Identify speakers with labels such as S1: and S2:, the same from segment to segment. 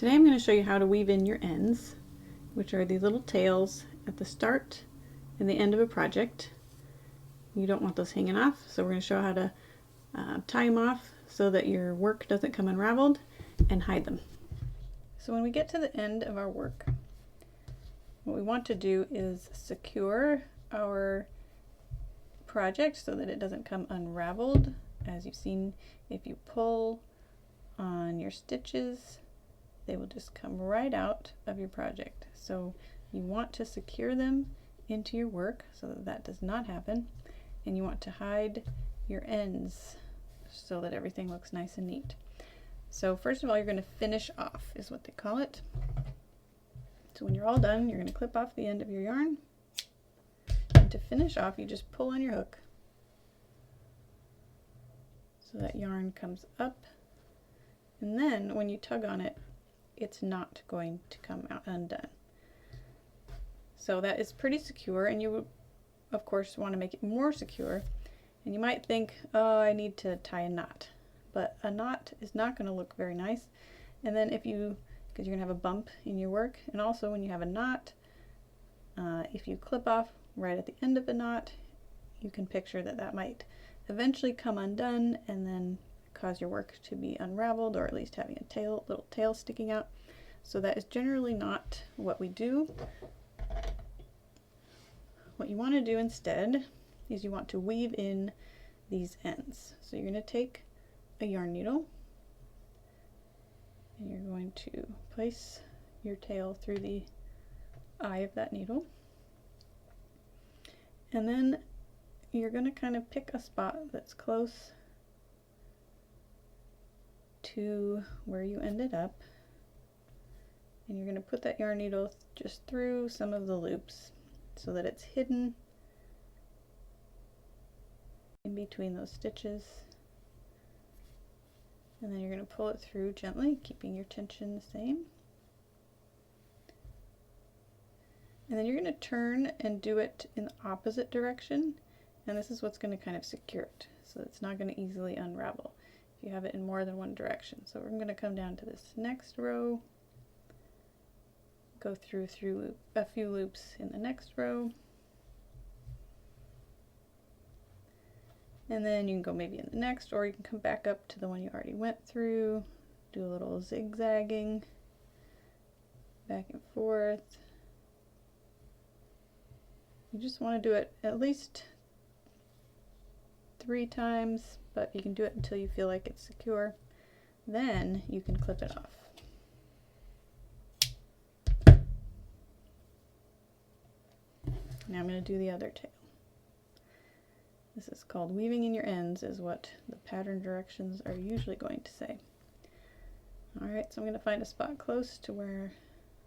S1: Today I'm going to show you how to weave in your ends, which are these little tails at the start and the end of a project. You don't want those hanging off, so we're going to show how to tie them off so that your work doesn't come unraveled, and hide them. So when we get to the end of our work, what we want to do is secure our project so that it doesn't come unraveled. As you've seen, if you pull on your stitches, they will just come right out of your project. So you want to secure them into your work so that that does not happen, and you want to hide your ends so that everything looks nice and neat. So first of all, you're going to finish off, is what they call it. So when you're all done, you're going to clip off the end of your yarn, and to finish off, you just pull on your hook so that yarn comes up, and then when you tug on it, it's not going to come out undone. So that is pretty secure, and you would of course want to make it more secure. And you might think, oh, I need to tie a knot, but a knot is not going to look very nice. And then because you're going to have a bump in your work, and also when you have a knot, if you clip off right at the end of the knot, you can picture that that might eventually come undone and then cause your work to be unraveled, or at least having a little tail sticking out. So that is generally not what we do. What you want to do instead is you want to weave in these ends. So you're going to take a yarn needle and you're going to place your tail through the eye of that needle, and then you're going to kind of pick a spot that's close to where you ended up, and you're going to put that yarn needle just through some of the loops so that it's hidden in between those stitches, and then you're going to pull it through gently, keeping your tension the same. And then you're going to turn and do it in the opposite direction, and this is what's going to kind of secure it, so it's not going to easily unravel if you have it in more than one direction. So we're going to come down to this next row, go through a few loops in the next row, and then you can go maybe in the next, or you can come back up to the one you already went through, do a little zigzagging back and forth. You just want to do it at least 3 times, but you can do it until you feel like it's secure. Then you can clip it off. Now I'm going to do the other tail. This is called weaving in your ends, is what the pattern directions are usually going to say. Alright, so I'm going to find a spot close to where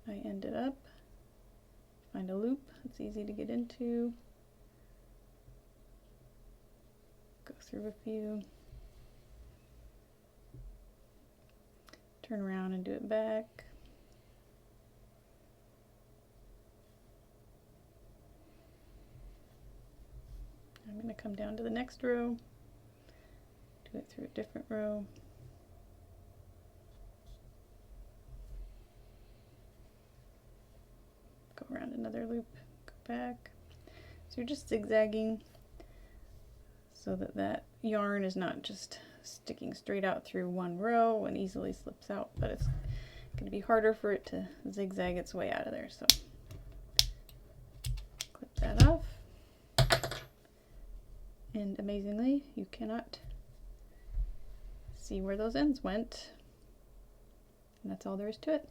S1: I ended up. Find a loop that's easy to get into. Go through a few. Turn around and do it back. I'm going to come down to the next row, do it through a different row. Go around another loop, go back. So you're just zigzagging so that that yarn is not just sticking straight out through one row and easily slips out, but it's going to be harder for it to zigzag its way out of there. So clip that off. And amazingly, you cannot see where those ends went. And that's all there is to it.